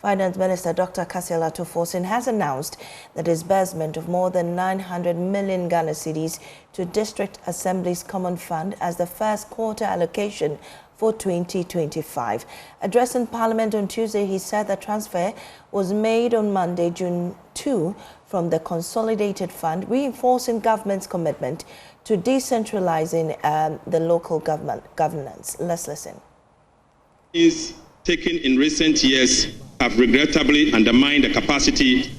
Finance Minister Dr. Kasiala Toforsin has announced the disbursement of more than 900 million Ghana cedis to District Assemblies Common Fund as the first quarter allocation for 2025. Addressing Parliament on Tuesday, he said the transfer was made on Monday, June 2, from the Consolidated Fund, reinforcing government's commitment to decentralizing the local governance. Let's listen. Is taken in recent years have regrettably undermined the capacity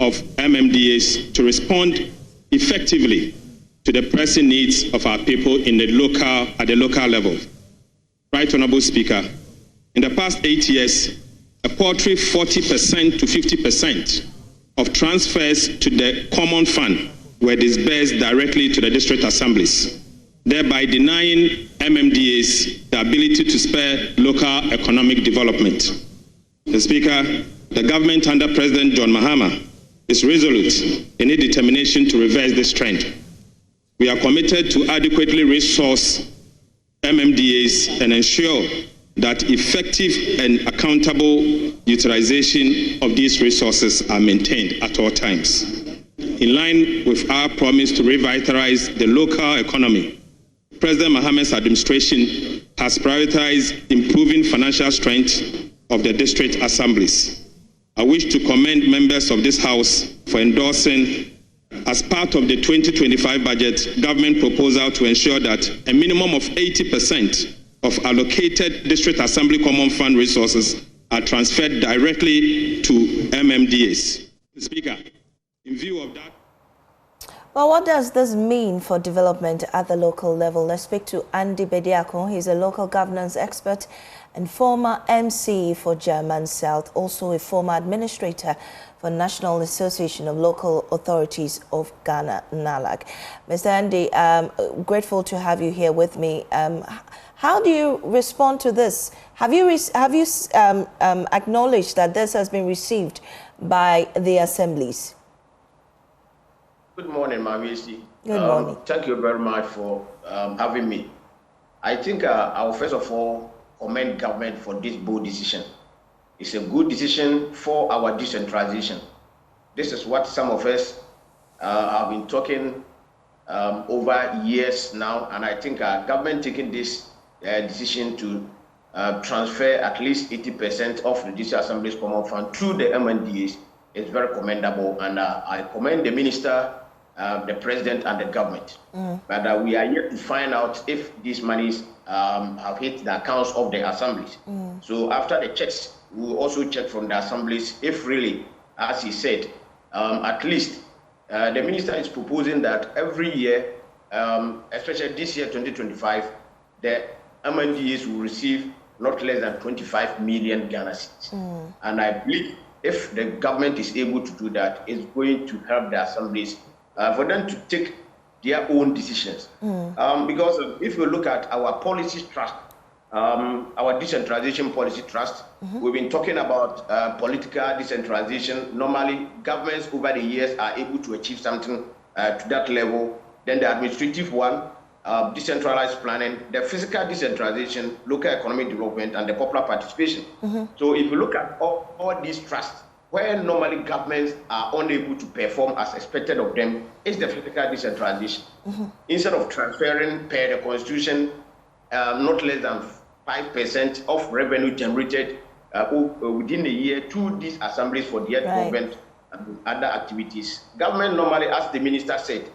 of MMDAs to respond effectively to the pressing needs of our people at the local level. Right Honourable Speaker, in the past 8 years, a paltry 40% to 50% of transfers to the Common Fund were disbursed directly to the district assemblies, thereby denying MMDAs the ability to spur local economic development. Mr. Speaker, the government under President John Mahama is resolute in its determination to reverse this trend. We are committed to adequately resource MMDAs and ensure that effective and accountable utilization of these resources are maintained at all times. In line with our promise to revitalize the local economy, President Mahama's administration has prioritized improving financial strength of the district assemblies. I wish to commend members of this House for endorsing, as part of the 2025 budget, government proposal to ensure that a minimum of 80% of allocated District Assembly Common Fund resources are transferred directly to MMDAs. Speaker, in view of that. Well, what does this mean for development at the local level? Let's speak to Andy Bediako. He's a local governance expert and former MC for German South, also a former administrator for National Association of Local Authorities of Ghana, NALAG. Mr. Andy, grateful to have you here with me. How do you respond to this? Have you acknowledged that this has been received by the assemblies? Good morning, Mavisi. Good morning. Thank you very much for having me. I think I'll first of all commend government for this bold decision. It's a good decision for our decentralization. This is what some of us have been talking over years now, and I think government taking this decision to transfer at least 80% of the District Assemblies Common Fund to the MNDAs is very commendable, and I commend the minister, the president, and the government. But we are yet to find out if these monies have hit the accounts of the assemblies. So after the checks, we will also check from the assemblies if really, as he said, at least the minister is proposing that every year, especially this year, 2025, the MNDAs will receive not less than 25 million Ghana cedis. And I believe if the government is able to do that, it's going to help the assemblies for them to take their own decisions. Because if you look at our policy trust, our decentralization policy trust, we've been talking about political decentralization. Normally, governments over the years are able to achieve something to that level. Then the administrative one, decentralized planning, the physical decentralization, local economic development, and the popular participation. So if you look at all these trusts, where normally governments are unable to perform as expected of them, is the physical decentralization. Instead of transferring per the constitution not less than 5% of revenue generated within a year to these assemblies for their development and other activities. Government normally, as the minister said,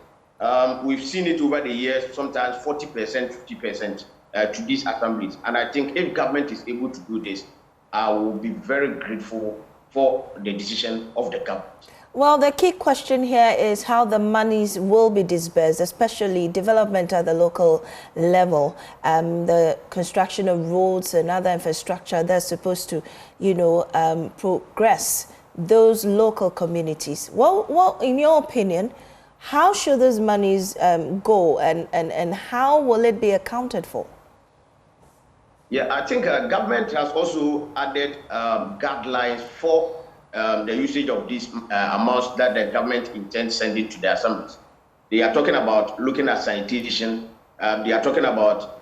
we've seen it over the years, sometimes 40%, 50% to these assemblies. And I think if government is able to do this, I will be very grateful for the decision of the government. Well, the key question here is how the monies will be disbursed, especially development at the local level, the construction of roads and other infrastructure that's supposed to, progress those local communities. Well, in your opinion, how should those monies go and how will it be accounted for? Yeah, I think government has also added guidelines for the usage of these amounts that the government intends sending to the assemblies. They are talking about looking at sanitation. They are talking about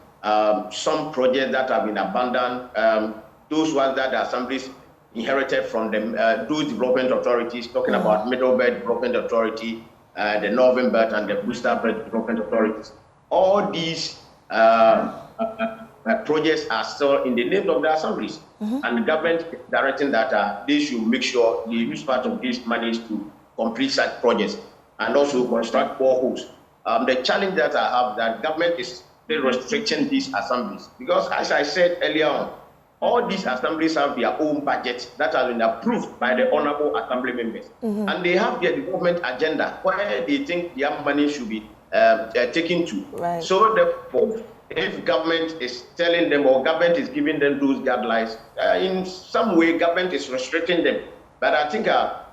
some projects that have been abandoned. Those ones that the assemblies inherited from those development authorities, talking about Middle Belt Development Authority, the Northern Belt and the Booster Belt Development Authorities. All these projects are still in the name of the assemblies, and the government is directing that they should make sure they use part of these monies to complete such projects and also construct boreholes. The challenge that I have, that government is still restricting these assemblies, because as I said earlier on, all these assemblies have their own budget that has been approved by the honorable assembly members, and they have their development agenda where they think their money should be taken to. Right. So therefore, if government is telling them or government is giving them those guidelines, in some way government is restricting them. But I think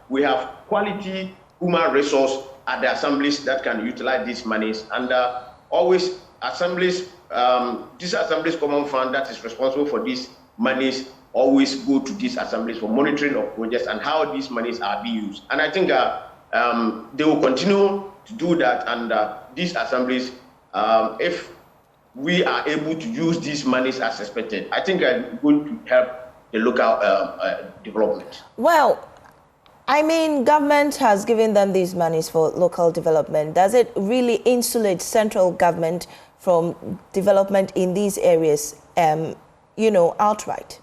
we have quality human resource at the assemblies that can utilize these monies, and always assemblies, this Assemblies Common Fund that is responsible for these monies always go to these assemblies for monitoring of projects and how these monies are being used. And I think they will continue to do that, and these assemblies, if we are able to use these monies as expected, I think it's going to help the local development. Well, I mean, government has given them these monies for local development. Does it really insulate central government from development in these areas, outright?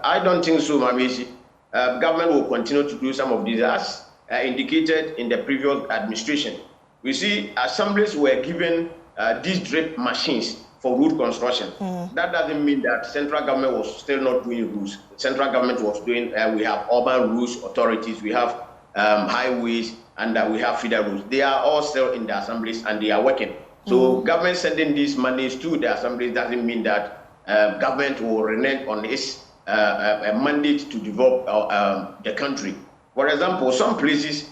I don't think so, Mamishi. Government will continue to do some of these as indicated in the previous administration. We see assemblies were given these drip machines for road construction. That doesn't mean that central government was still not doing roads. Central government was doing, we have urban roads authorities, we have highways, and we have feeder roads. They are all still in the assemblies and they are working. So government sending these monies to the assemblies doesn't mean that government will renege on its mandate to develop the country. For example, some places,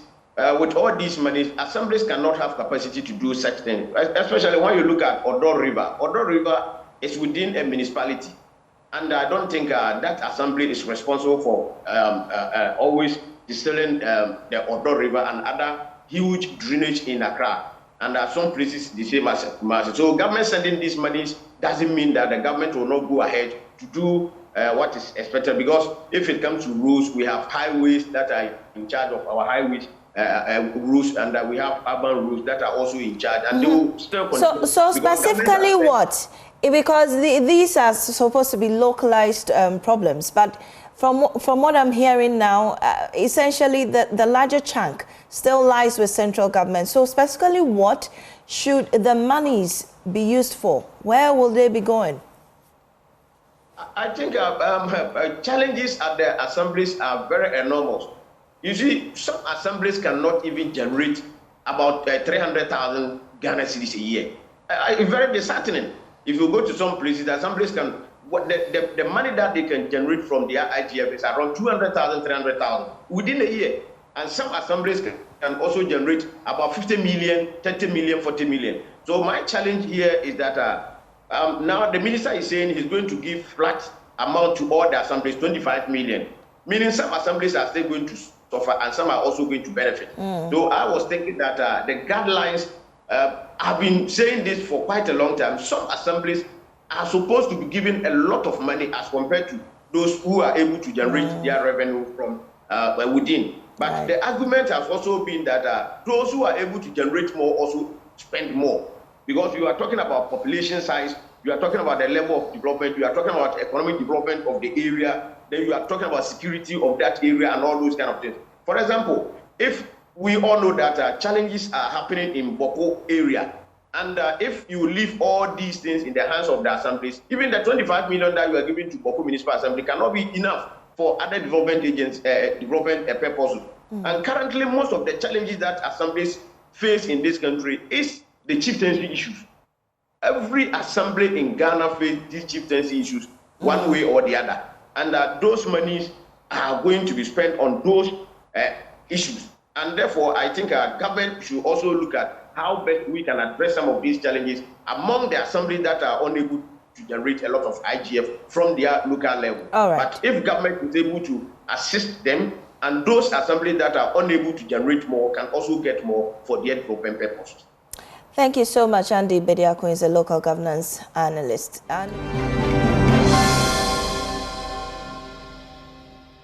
with all these monies, assemblies cannot have capacity to do such things, especially when you look at Odo River. Odo River is within a municipality, and I don't think that assembly is responsible for always distilling the Odo River and other huge drainage in Accra. And some places the same as Kumasi. So government sending these monies doesn't mean that the government will not go ahead to do what is expected, because if it comes to roads, we have highways that are in charge of our highways routes, and we have urban routes that are also in charge, and they will still continue. So specifically what? Because these are supposed to be localized problems, but from what I'm hearing now, essentially the larger chunk still lies with central government. So specifically what should the monies be used for? Where will they be going? I think challenges at the assemblies are very enormous. You see, some assemblies cannot even generate about 300,000 Ghana cedis a year. It's very disheartening. If you go to some places, the assemblies can, the money that they can generate from their IGF is around 200,000, 300,000 within a year. And some assemblies can also generate about 50 million, 30 million, 40 million. So my challenge here is that now the minister is saying he's going to give flat amount to all the assemblies, 25 million, meaning some assemblies are still going to suffer and some are also going to benefit. So I was thinking that the guidelines, I've been saying this for quite a long time. Some assemblies are supposed to be given a lot of money as compared to those who are able to generate their revenue from within. But the argument has also been that those who are able to generate more also spend more. Because you are talking about population size, you are talking about the level of development, you are talking about economic development of the area, then you are talking about security of that area and all those kind of things. For example, if we all know that challenges are happening in Boko area, and if you leave all these things in the hands of the assemblies, even the 25 million that you are giving to Boko Municipal Assembly cannot be enough for other development agents, development purposes. And currently, most of the challenges that assemblies face in this country is the chieftaincy issues. Every assembly in Ghana faces these chieftaincy issues one way or the other. And those monies are going to be spent on those issues. And therefore, I think our government should also look at how best we can address some of these challenges among the assemblies that are unable to generate a lot of IGF from their local level. All right. But if government is able to assist them, and those assemblies that are unable to generate more can also get more for their development purposes. Thank you so much, Andy Bediako is a local governance analyst.